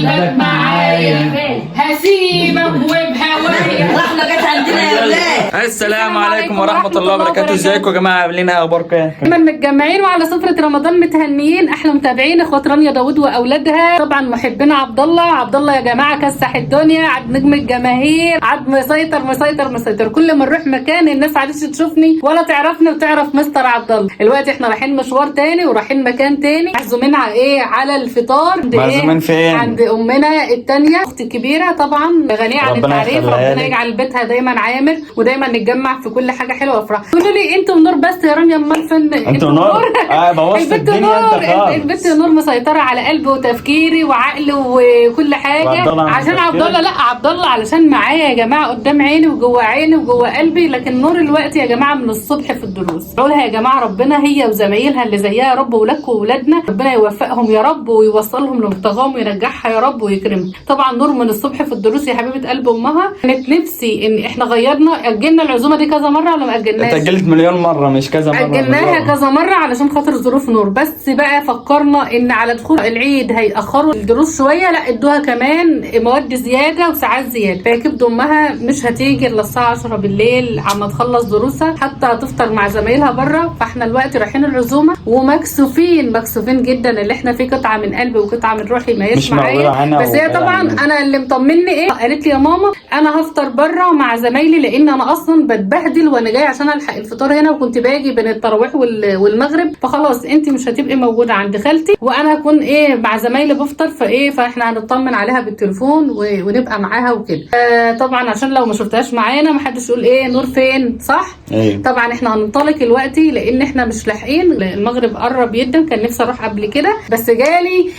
قلبك معايا هسيبك وبهوايا. رحمة جت عندنا يا ولاد. السلام عليكم ورحمة الله وبركاته. ازيكم يا جماعة؟ عاملين ايه؟ اخباركم ايه؟ دايما متجمعين وعلى سفرة رمضان متهنيين. احلى متابعين اخوات رانيا داوود واولادها، طبعا محبين عبد الله يا جماعة كسح الدنيا، عاد نجم الجماهير، عاد مسيطر. كل ما نروح مكان الناس عادش تشوفني ولا تعرفني وتعرف مستر عبد الله. دلوقتي احنا رايحين مشوار تاني ورايحين مكان تاني، معزومين على ايه؟ على الفطار. معزومين فين؟ عند امنا التانية اختي الكبيرة، طبعا غنية عن التعريف. ربنا يجعل بيتها دايما عامر ودايما نتجمع في كل حاجة حلوة وافراح. قولوا لي انتوا نور بس يا رانيا، امال فين انتوا نور؟ بوظت الدنيا انت خالص. البت نور مسيطرة على قلبي وتفكيري وعقلي وكل حاجة عشان عبد الله. لا عبد الله علشان معايا يا جماعة قدام عيني وجوه عيني وجوه قلبي. لكن نور الوقت يا جماعة من الصبح في الدروس. قولها يا جماعة ربنا هي وزمايلها اللي زيها يا رب، ولادكم وولادنا ربنا يوفقهم يا رب ويوصلهم لمبتغاهم وينجحها يا رب ويكرمها. طبعا نور من الصبح في الدروس يا حبيبة قلب امها. كانت نفسي ان احنا غيرنا، اجلنا العزومة دي كذا مرة ولا ما اجلناش؟ اتأجلت مليون مرة مش كذا مرة. اجلناها كذا مرة علشان خاطر ظروف نور. بس بقى فكرنا ان على دخول العيد هيأخروا الدروس شوية، لا ادوها كمان مواد زيادة وساعات زيادة. فكبد امها مش هتيجي الا الساعة 10 بالليل عما تخلص دروسها حتى تفطر مع زمايلها بره. فاحنا دلوقتي رايحين العزومة ومكسوفين جدا اللي احنا فيه قطعة من قلبي وقطعة من روحي ما هيش معايا. بس هي طبعا انا اللي مطمني ايه، قالت لي يا ماما انا هفطر بره مع زمايلي لان انا اصلا بتبهدل وانا جاي عشان الحق الفطار هنا، وكنت باجي بين التراويح والمغرب. فخلاص انت مش هتبقي موجوده عند خالتي وانا هكون ايه مع زمايلي بفطر. فاحنا هنطمن عليها بالتليفون ونبقى معاها وكده. طبعا عشان لو ما شفتهاش معانا ما حدش يقول ايه نور فين، صح؟ ايه. طبعا احنا هننطلق دلوقتي لان احنا مش لاحقين، المغرب قرب جدا. كان نفسي اروح قبل كده بس جالي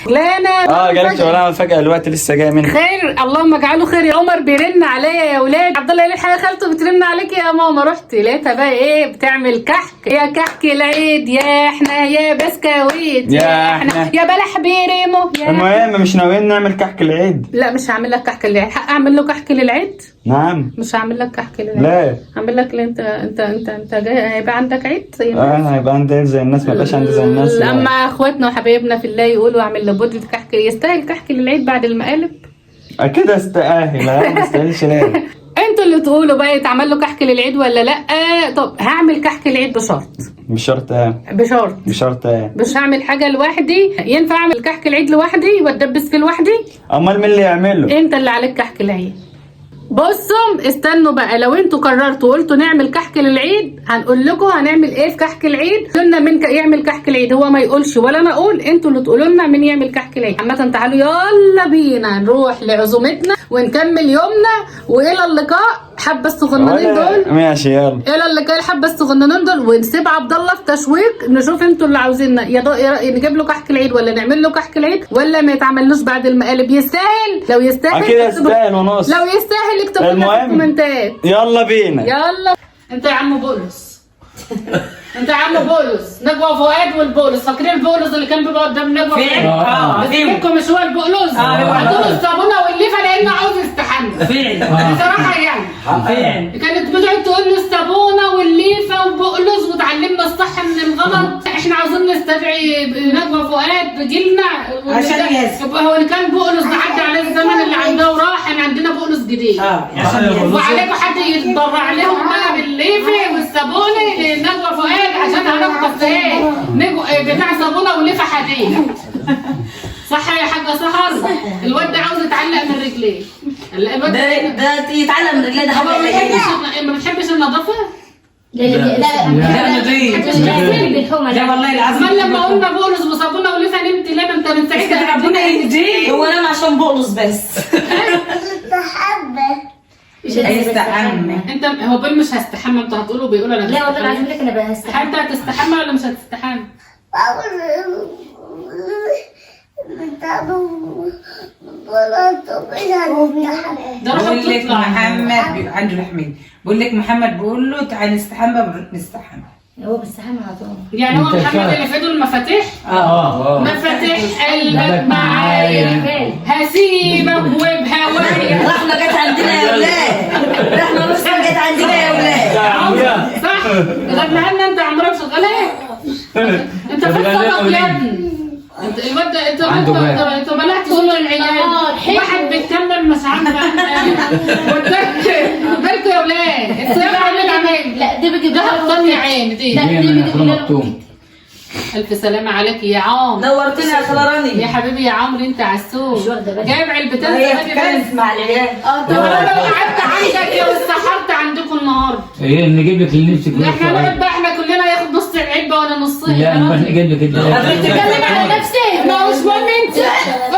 جالك شغلانه فجاه الوقت لسه جاي منها. خير اللهم اجعله خير. يا عمر بيرن عليا يا ولاد، عبد الله قال لي الحقيقه خالته بترن عليك يا ماما. رحت لقيتها بقى ايه بتعمل كحك. يا كحك العيد يا احنا يا بسكويت يا احنا يا بلح بيريمو. المهم مش ناويين نعمل كحك العيد؟ لا مش هعمل لك كحك العيد. حق اعمل له كحك للعيد؟ نعم مش هعمل لك كحك للعيد. لا هعمل لك انت جاي هيبقى عندك عيد زي الناس. هيبقى عندي عيد زي الناس، ما يبقاش عندي زي الناس. لما اخواتنا وحبايبنا في الله يقولوا اعمل لبودة كحك، يستاهل كحك للعيد بعد المقالب؟ اكيد استاهل. ما يستاهلش ليه؟ انتوا اللي تقولوا بقى يتعمل له كحك للعيد ولا لا. طب هعمل كحك العيد بشرط مش هعمل حاجه لوحدي. ينفع اعمل كحك العيد لوحدي واتدبس فيه لوحدي؟ امال مين اللي يعمله؟ انت اللي عليك كحك العيد. بصوا استنوا بقى، لو انتوا قررتوا وقلتوا نعمل كحك للعيد هنقول لكم هنعمل ايه في كحك العيد. قلنا مين يعمل كحك العيد، هو ما يقولش ولا انا اقول، انتوا اللي تقولوا لنا مين يعمل كحك العيد. عامه تعالوا يلا بينا نروح لعزومتنا ونكمل يومنا. والى اللقاء حبه الصغننين دول. ماشي يلا الى اللقاء الحبه الصغننين دول، ونسيب عبد الله في تشويق. نشوف انتوا اللي عاوزيننا نجيب له كحك العيد ولا نعمل له كحك العيد ولا ما يتعملوش بعد المقالب. يستاهل؟ لو يستاهل اكيد يستاهل ونص. لو يستاهل اكتبوا لنا في الكومنتات. يلا بينا يلا. انت يا عم بولس انت يا عم بولس نجوى فؤاد والبولس. فاكرين البولس اللي كان بيبقى قدام نجوى فؤاد؟ فيكم مش هو البولس؟ هاتوا الصابونه والليفه لانه عاوز يستحمى بصراحه يعني. كانت بتقعد تقول له الصابونه والليفه وبولس وتعلمنا الصح من الغلط. احنا عاوزين نستدعي نجوى فؤاد جيلنا عشان يبقى هو اللي كان بولس عدى عليه الزمن اللي عنده وراح. احنا عندنا بولس جديد وعليكم حد يتبرع لهم بقى بالليفه والصابونه لنجوى فؤاد عشان هناخد ايه بتاع صابونه وليفه حديد. صح يا حاجه سهر؟ الواد ده عاوز يتعلق من رجليه. الواد ده يتعلق من رجليه. ده ما بتحبش النظافه؟ لا نضيف. لا والله العظيم. لما قلنا بولس وصابونه وليفه نمت ليه؟ انت من ساعتها ربنا يهديه. هو نام عشان بولس بس. هيستحمى. انت هو بيقول مش هستحمى. انتوا هتقولوا بيقولوا انا لا والله العظيم لك انا بستحمى. انت هتستحمى ولا مش هتستحمى؟ بقول لك محمد عنده الحميد بقول لك محمد بقول له تعال نستحمى بنروح نستحمى. هو بستحمى على طول. يعني هو محمد اللي في ايده المفاتيح؟ مفاتيح قلبك معايا هسيبك وبهوايا. رحمة جت عندنا يا ولاد. رحمة بس جت عندنا يا ولاد. صح؟ غنى لنا انت عمرك شغال ايه؟ انت فين صوتك يا ابني؟ انت الواد انت بلعت صوت العيال. حبيبتي. الف سلامه عليك يا عمرو. نورتنا يا خضراني يا حبيبي يا عمرو انت عسول. جايب علبتين هي زبادي بتتكلم مع العيال. طب انا لو قعدت عندك لو اتسحرت عندكم النهارده ايه نجيب لك اللي نفسك فيه. احنا نقعد بقى احنا كلنا ياخد نص العلبه ولا نصين. لا نروح نجيب لك انت. بتتكلم على نفسك ما هوش مهم انت.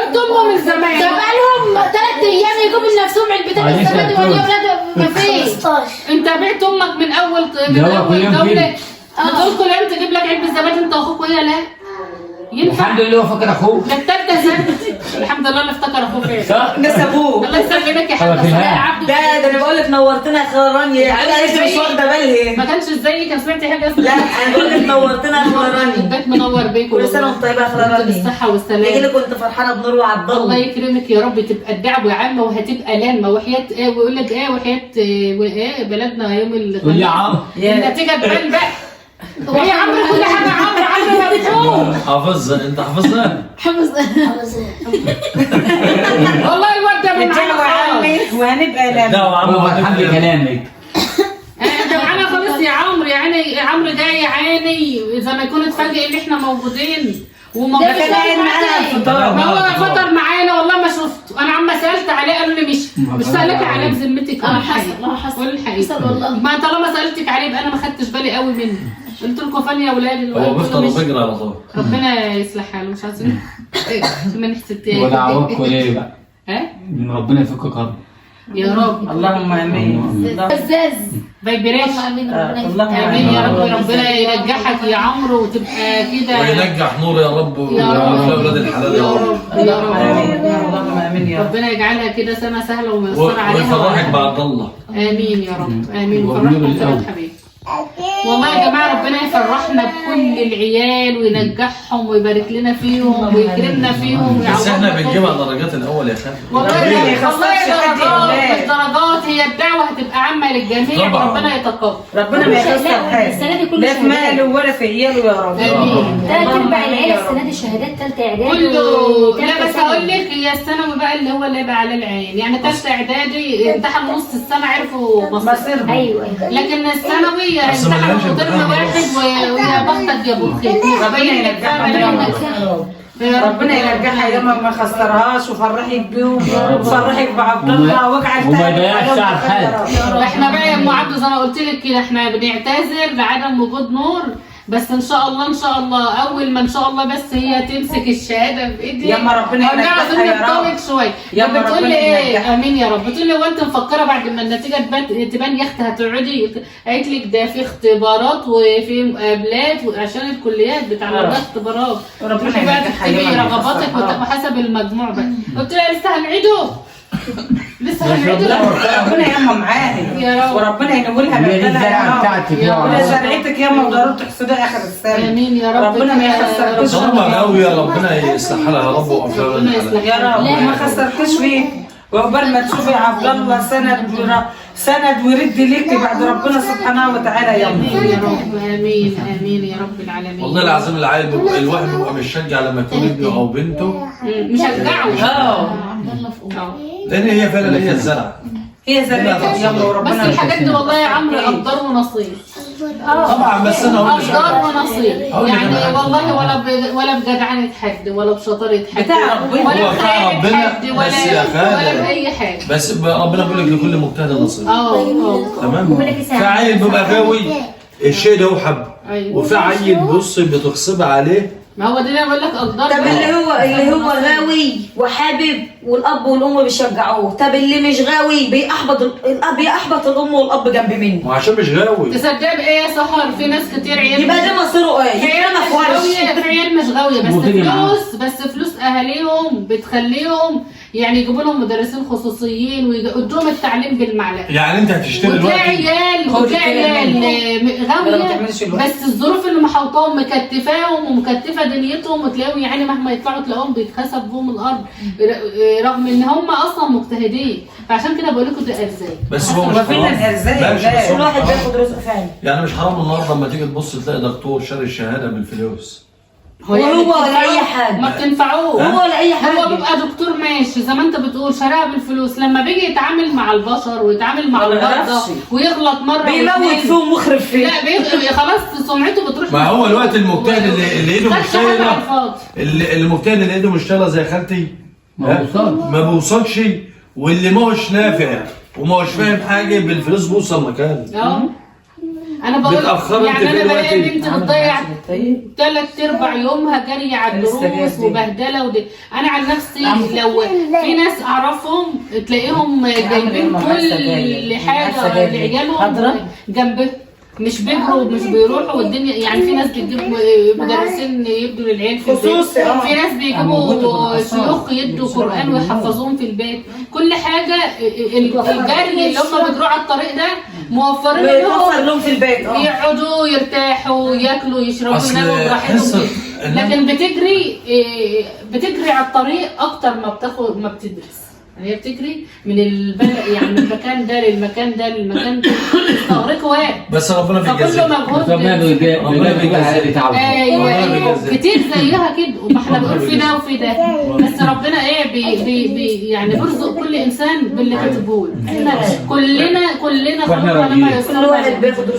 انتوا امه من زمان. ده بقالهم 3 ايام يجيبوا لنفسهم علبتين الزبادي ولا اولاد مفيش. انت بعت امك من اول جولة. بتقول كل يوم تجيب لك علبه زبادي انت واخوك وهي لا ينفع. الحمد لله هو فاكر اخوه. ده التالتة سنة. الحمد لله اللي افتكر اخوه فين. صح. نسبوه. الله يسلمك يا حاج صلاح عبده. ده انا بقول لك نورتنا يا خضراني. انا لسه مش واخده بالي. ما كانش زيي كان سمعتي حاجه اسمها. لا انا بقول لك نورتنا يا خضراني. البيت منور بيكم. كل سنه وانت طيبه يا خضراني. بالصحه يجي والسلامه. لك وانت فرحانه بنور وعبد الله الله. يكرمك يا رب تبقى الدعوه عامه وهتبقى لامه وحياه ايه ويقول لك ايه وحياه ايه بلدنا يوم قول يا عم. النتيجه تبان بقى. هي عمرو كل حاجه عمرو مفتوح. حافظها انت حافظها؟ والله الواد ده من الدعوة عامة وهنبقى لا لما. وعمو الحمد كلامك. انا خلاص يا عمرو يعني عمرو جاي عيني زي ما يكون اتفاجئ ان احنا موجودين وموجود. ده كان قاعد معانا في الفطار. ما هو فطر معانا والله ما شفته. انا عما سالت عليه قالوا لي مش سالك عليه بذمتك. اه حصل قول الحقيقه والله. ما طالما سالتك عليه يبقى انا ما خدتش بالي قوي منه. قلت لكم فين يا اولاد هو بيفطر وبيجري على طول. ربنا يصلح حاله مش عايزين ما نحسد ولا عواك ولا ايه بقى. ها من ربنا يفك كرب. يا رب. اللهم امين. بزاز. فايبريشن. امين ربنا اللهم امين يا رب. ربنا ينجحك يا عمرو وتبقى كده وينجح نور يا رب يا رب. ويا اولاد الحلال يا رب يا رب. اللهم امين يا رب. ربنا يجعلها كده سنه سهله وميسره عليها. ويفرحك بعد الله. امين يا رب. امين. وفرحكم ثلاث حبيبي. والله يا جماعه ربنا يفرحنا بكل العيال وينجحهم ويبارك لنا فيهم ويكرمنا فيهم بس احنا ويعوضنا بنجيبها درجات الاول يا خالد. والله ربنا ما والله يخسرش حد درجات إلا. مش درجات. هي الدعوه هتبقى عامه للجميع طبعا. وربنا يتقبل. ربنا ما يخسر السنة دي حاجة. كله لا في ماله ولا في عياله يا رب. امين. 3/4 العيله السنه دي شهادات ثالثه اعدادي كله. لا بس هقول لك هي الثانوي بقى اللي هو اللي يبقى على العين يعني ثالثه اعدادي امتحنوا نص السنه عرفوا مصيرهم. ايوه لكن الثانوي بس ما لهمش امتحنوا ترم امتحان واحد ويا بختك يا ابو الخير. ربنا ينجحها. ربنا ينجحها يا ما خسرهاش وفرحك بيهم وفرحك بعبد الله واجعل وما يضيعش شعب حد. احنا بقى يا ام عبده زي ما قلت لك كده احنا بنعتذر لعدم وجود نور بس ان شاء الله ان شاء الله اول ما ان شاء الله بس هي تمسك الشهاده بايدي يما ربنا ينجحها يا رب. نطولك شويه. يما بتقول ربنا لي ايه ينجحها. امين يا رب. بتقول لي هو انت مفكره بعد ما النتيجه تبان يا اختي هتقعدي. قالت لك ده في اختبارات وفي مقابلات عشان الكليات بتعمل اختبارات. ربنا تروحي بقى ينجحها تكتبي يما. رغباتك وحسب المجموع بقى. قلت لها لسه هنعيده لسه هنعيده. ربنا يما معاها يا رب. وربنا ينولها هي دي بدلها الزرعه يا رب. بتاعتك يا يا رب. ولا عم. زرعتك يما وضرورة تحصدها اخر السنه. امين يا رب. ربنا ما يخسركش. طالما غاوية ربنا يصلح لها يا رب ويوفقها ربنا للحلال. يصلح يا رب ما خسرتش فيك وعقبال ما تشوفي عبد الله سند ورد ليكي بعد ربنا سبحانه وتعالى يا امين رب. يا رب. امين امين يا رب العالمين. والله العظيم العيل الواحد بيبقى مشجع لما يكون ابنه او بنته مشجعه. لان هي فعلا هي الزرع. هي زرعتك يلا بس وربنا الحاجات دي والله يا عمرو قدر ونصيب. طبعا بس انا اقول لك قدر حاجة. ونصيب يعني والله ولا بجدعنة حد ولا بشطارة حد بتاع ربنا. ولا هو بتاع بخيانة ربنا حد بس يا ولا خالد. بأي حاجة. بس ربنا بيقول لك لكل مجتهد نصيب. تمام. بقول لك في عيل بيبقى غاوي الشيء ده هو حبه. أيوة. وفي عيل بص بتغصب عليه. ما هو ده اللي بقول لك اقدار. طب اللي هو غاوي وحابب والاب والام بيشجعوه. طب اللي مش غاوي بيحبط الاب يحبط الام والاب جنب منه. وعشان مش غاوي. تصدق بايه يا سحر في ناس كتير عيال يبقى ده مصيره ايه؟ في عيال يبقى مش في ورش. غاوية في عيال مش غاوية بس وتيجي معاه. فلوس اهاليهم بتخليهم يعني يجيبوا لهم مدرسين خصوصيين ويدوهم التعليم بالمعلقة. يعني انت هتشتري وتلاقي دلوقتي. عيال ما غاوية تعملش الوقت. بس الظروف اللي محوطاهم مكتفاهم ومكتفة دنيتهم وتلاقيهم يعني مهما يطلعوا تلاقيهم بيتخسف بهم الارض رغم ان هم اصلا مجتهدين. فعشان كده بقول لكم ده ارزاق. بس هو مش وفينا حرام. الارزاق ماشي، بس كل هو واحد مش حرام. بياخد رزقه فعلا. يعني مش حرام النهارده لما تيجي تبص تلاقي دكتور شاري الشهاده بالفلوس. وهو ولا اي حاجه. ما بتنفعوه. هو ولا اي حاجه. هو بيبقى دكتور ماشي ماشي زي ما انت بتقول شراها بالفلوس، لما بيجي يتعامل مع البشر ويتعامل مع ما المرضى بيعرفش. ويغلط مره بيموت واتنين. فيهم ويخرب فيهم. لا خلاص سمعته بتروح. ما هو الوقت المجتهد اللي ايده مش خدش حاجة على شايله، الفاضي. المجتهد اللي ايده مش شايله زي خالتي ما بيوصلش. ما بيوصلش، واللي ما هوش نافع وما هوش فاهم حاجه بالفلوس بيوصل مكان. انا بقول بتأخروا يعني انت انا بلاقي دلوقتي. بنتي بتضيع 3/4 يومها جري على الدروس وبهدله انا عن نفسي لو في ناس اعرفهم تلاقيهم جايبين كل حاجه لعيالهم جنبهم، مش بيجروا مش بيروحوا والدنيا يعني. في ناس بتجيب مدرسين يدوا للعيال في البيت، في ناس بيجيبوا شيوخ يدوا قرآن ويحفظوهم في البيت. كل حاجه الجري اللي هم بيجروا على الطريق ده موفرين لهم في البيت يقعدوا يرتاحوا ياكلوا يشربوا أصل يناموا براحتهم. حصة لكن بتجري على الطريق اكتر ما بتدرس. يعني هي بتجري من البلد يعني من المكان ده للمكان ده للمكان ده تستغرق وقت، بس ربنا في فكله الجزاء. مجهود. ربنا بيتعب. ايوه كتير زيها كده، وما احنا بنقول في ده وفي ده، بس ربنا ايه بي يعني بيرزق كل انسان باللي كاتبه له. احنا كلنا خلقنا لما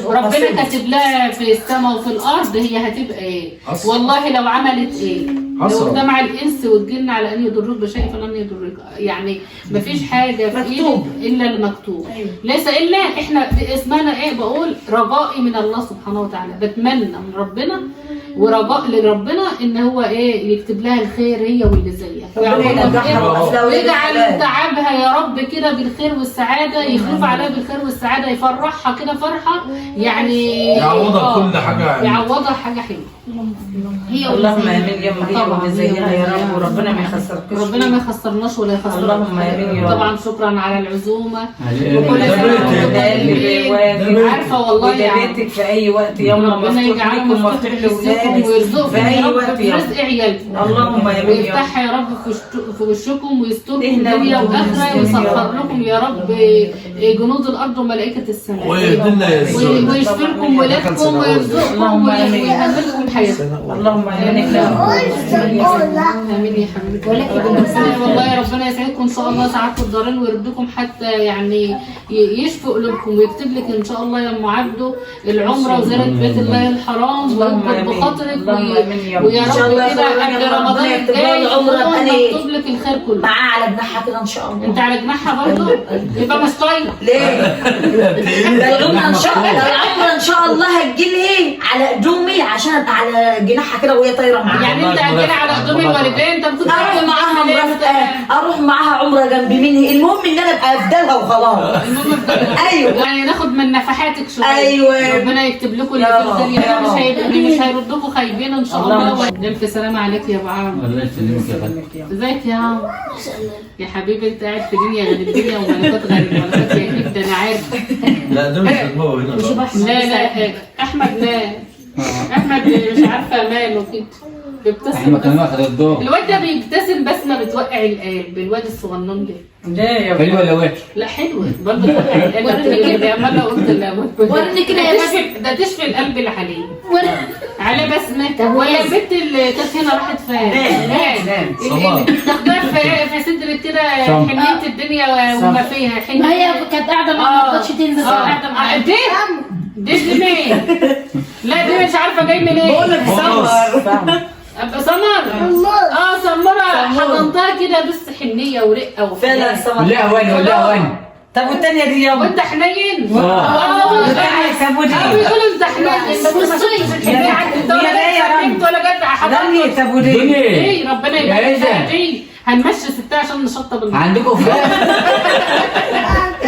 ربنا كاتب لها في السماء وفي الارض هي هتبقى ايه. والله لو عملت ايه، لو اجتمع الانس والجن على ان يضروك بشيء فلن يضرك. يعني مفيش حاجه في ايدك الا المكتوب. ليس الا احنا اسمنا ايه، بقول رجائي من الله سبحانه وتعالى، بتمنى من ربنا ورجاء لربنا ان هو ايه يكتب لها الخير هي واللي زيها ويجعل تعبها يا رب كده بالخير والسعاده، يخلف عليها بالخير والسعاده، يفرحها كده فرحه يعني يعوضها كل حاجه، يعوضها حاجه حلوه. هي اللهم امين يا هي واللي زيها يا رب، وربنا ما يخسركش، ربنا ما يخسرناش ولا يخسرنا. اللهم امين يا رب. طبعا شكرا على العزومه وكل عارفه والله يعني بيتك في اي وقت يوم ربنا يجعله مفتوح لولادك ويرزقكم يا رب برزق عيالكم. اللهم امين يا رب. ويفتحها يا رب في وشكم ويستركم دنيا واخره، ويسخر لكم يا رب جنود الارض وملائكه السماء، ويشفي لكم ولادكم ويرزقكم ويهملكم حياتكم. اللهم امين يا رب. امين يا حبيبتي. والله ربنا يسعدكم ان شاء الله سعادة الدارين ويردكم حتى يعني يشفي قلوبكم ويكتب لك ان شاء الله يا ام عبده العمره وزياره بيت الله الحرام ويكتب بخاطرك ويا رب كده قبل رمضان الجاي يكتب لك الخير كله. معاه على جناحها كده ان شاء الله. انت على جناحها برضه يبقى مش طايله ليه؟ ده العمره ان شاء الله، العمره ان شاء الله هتجيلي على قدومي عشان ابقى على جناحها كده وهي طايره معاها. يعني انت هتجيلي على قدوم الوالدين انت كنت اروح معاها مرافقه، اروح معاها عمره جنب مني، المهم ان انا ابقى افدالها وخلاص. ايوه يعني ناخد من نفحاتك شويه. ايوه ربنا يكتب لكم اللي في الخير، مش هيردوكوا خايبين ان شاء الله. الف سلامه عليك يا ابو عمرو. الله يسلمك يا فندم. ازيك يا عمرو يا حبيبي؟ انت قاعد في دنيا غير الدنيا وملكات غير الملكات يا كبده انا عارف. لا ده مش هو هنا لا احمد لا احمد مش عارفه ماله كده بيبتسم. احنا كمان واخد الدور. الواد ده بيبتسم بسمه بتوقع القلب، الواد الصغنن ده. ليه يا حلو ولا وحش؟ لا حلوه برضه بتوقع القلب. وريني كده عماله قلت لا وريني كده يا ده تشفي القلب اللي عليه على بسمه. ولا البنت اللي كانت هنا راحت فين؟ تاخدها في صدرك كده حنينه الدنيا وما فيها حنينه. ما هي كانت قاعده ما رضتش تنزل. دي مين؟ لا دي مش عارفه جاي منين. بقول لك سمر سمرة حضنتها كده بس حنيه ورقه فعلا سمر. لا وين طب والثانيه دي يا وانت حنين. طب ودي بيقولوا انت حنين بس ما شفتش الحنيه انت ولا جد حضرتك. طب ودي ايه ربنا يبارك فيك. هنمشي ستة عشان نشطب عندكم فلان؟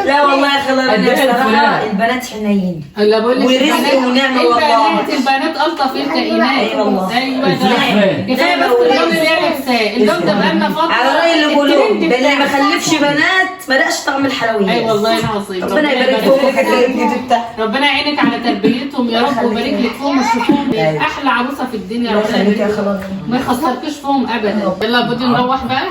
لا والله يا خالد بصراحه البنات حنين. لا بقول لك ورزق ونعمه والله. البنات الطف الكائنات. اي والله. ايوه كفايه بس اللون اللي هي لابساه اللون ده بقالنا فتره على راي اللي بيقولوا ده اللي ما خلفش بنات ما دقش طعم الحلويات. اي والله العظيم. ربنا يبارك فيكم. ربنا يعينك على تربيتهم يا رب ويبارك لك فيهم ويشوفوهم احلى عروسه في الدنيا. ربنا يبارك لك ما يخسركش فيهم ابدا. يلا بدي نروح بقى.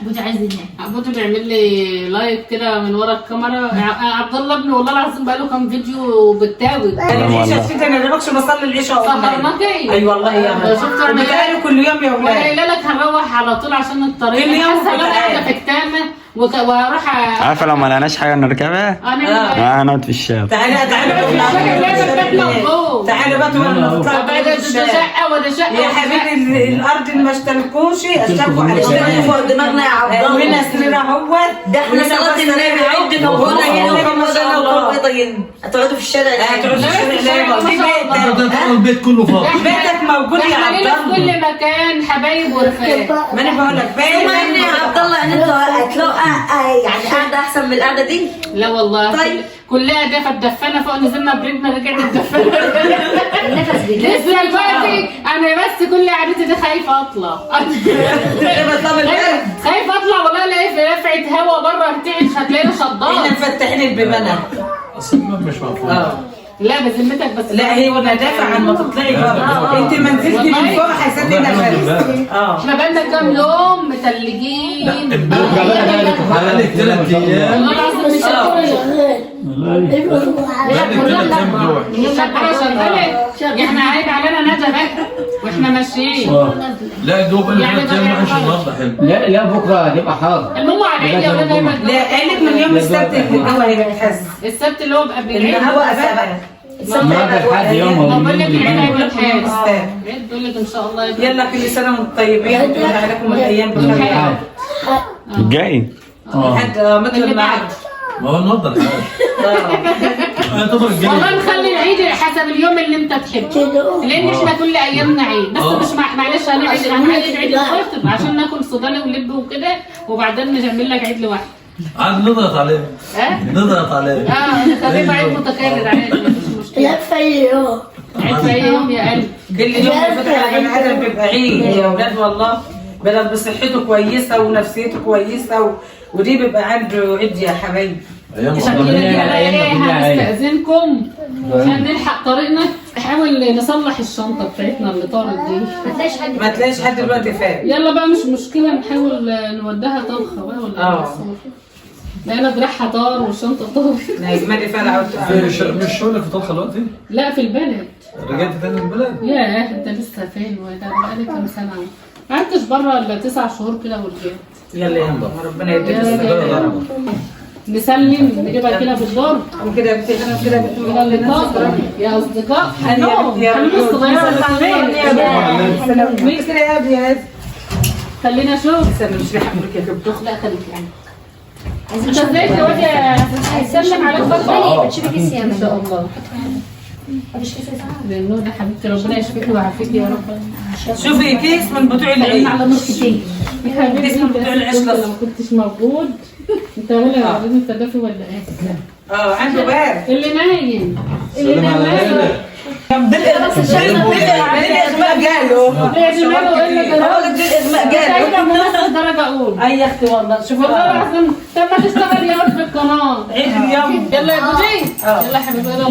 بودي عايز ينام. عبود بيعمل لي لايف كده من ورا الكاميرا. عبد الله ابني والله العظيم بقاله كام فيديو بالتاوي. العشاء شتي انا دلوقتي بصلي العشاء سهرناكي. اي والله يا أنا شفت أنا بتعالي كل يوم يا وانا ولاد. قايله لك هنروح على طول عشان الطريق. كل يوم حاسه ان انا بتعالي. قاعده في كتامه وهروح عارفه لو ما لقيناش حاجه نركبها هنقعد في الشارع. تعالي تعالي بقى ده شقه وده شقه يا حبيبي الارض اللي ما اشتركوش اشتركوا على فوق دماغنا يا عبد الله. هنا سرير اهو. ده احنا صلاة النبي عندنا وهنا هنا ما شاء الله. هتقعدوا في الشارع هتقعدوا في الشارع ما شاء الله. ده البيت كله فاضي. بيتك موجود يا احنا عبد لينا في الله. كل مكان حبايب ورفاق. ما انا بقول لك ثم ان يا عبد الله ان انتوا هتلاقوا يعني قاعده احسن من القعده دي. لا والله طيب. كلها دافة الدفانة فوق نزلنا برجنا رجعت الدفانة. النفس بيجي. لسه دلوقتي انا بس كل قعدتي دي خايفة اطلع. خايفة اطلع والله الاقي في رفعة هوا بره ارتعش هتلاقينا احنا شضار. مفتحين البيبانة. اصل مش مفهوم. لا بذمتك بس. لا هي وانا دافع عن ما تطلعي بره. انت ما نزلتي من فوق هيسدي نفسك. احنا بقالنا كام يوم متلجين. بقالك 3 ايام. والله العظيم مش احنا عيب علينا ندى بقى واحنا ماشيين. لا دوب اللي 3 ايام معيش النهارده حلو. لا بكره هتبقى حر. المهم على العيد يا ولاد دايما. لا قالك من يوم السبت الجو هيبقى بيتحس. السبت اللي هو بقى بالعيد. النهارده بقى. النهارده لحد يوم بقول لك العيد هيبقى بحاس. السبت. العيد بقول لك ان شاء الله يبقى. يلا كل سنه وانتم طيبين وتكون عليكم الايام بخير. الجاي لحد مثل النهارده. ما هو النهارده الحاج. يعتبر والله الجاي. نخلي العيد حسب اليوم اللي انت تحبه لان احنا كل ايامنا عيد بس مش معلش هنعيد عيد الفطر عشان ناكل صيدلي ولب وكده وبعدين نعمل لك عيد لوحده. عاد نضغط عليه. نضغط عليه. نخليه عيد متكرر عادي مفيش مشكله. لا في يوم. عيد في اي يوم يا قلبي. كل يوم بفتح على بني ادم بيبقى عيد يا اولاد والله. بلد بصحته كويسه ونفسيته كويسه ودي بيبقى عنده عيد يا حبايبي. ايام عشان رمضان. كده هنستأذنكم عشان نلحق طريقنا نحاول نصلح الشنطة بتاعتنا اللي طارت دي. ما تلاقيش حد دلوقتي فاهم. يلا بقى مش مشكلة نحاول نوديها طبخة بقى ولا لقينا دراعها طار والشنطة طارت. نجمالي فعلا مش شغلك في طبخه دلوقتي؟ لا في البلد. رجعت تاني البلد؟ ياه انت لسه فين وده بقالي كام سنة ما قعدتش بره الا 9 شهور كده ورجعت. يلا يا ربنا يديك الصحة يا رب. نسلم نجيبها كده بالدور وكده كده إلى اللقاء يا أصدقاء. حنون يا حنون الصغيرة مين كده يا ابني يا خلينا نشوف. استنى مش ريحة بركة يا دكتور. لا خليك يعني انت ازاي تودي هيسلم عليك برضه بتشوفي كيس يا ان شاء الله. لانه ده حبيبتي ربنا يشفيكي ويعافيكي يا رب. شوفي كيس من بتوع لان العيد. على نور كتير يا حبيبتي اسمه بتوع العيش انت الأصفر. ما كنتش موجود انت ولا لازم تدافي ولا ايه؟ عنده باب. اللي نايم سلام على ليلى. الاغماء جاله. بقول دي الاغماء جاله. درجة أولى. اي يا اختي والله شوف والله العظيم طب ما تشتغل يا ولد في القناة. عيد اليوم. يلا يا بوجي يلا يا حبيبي يلا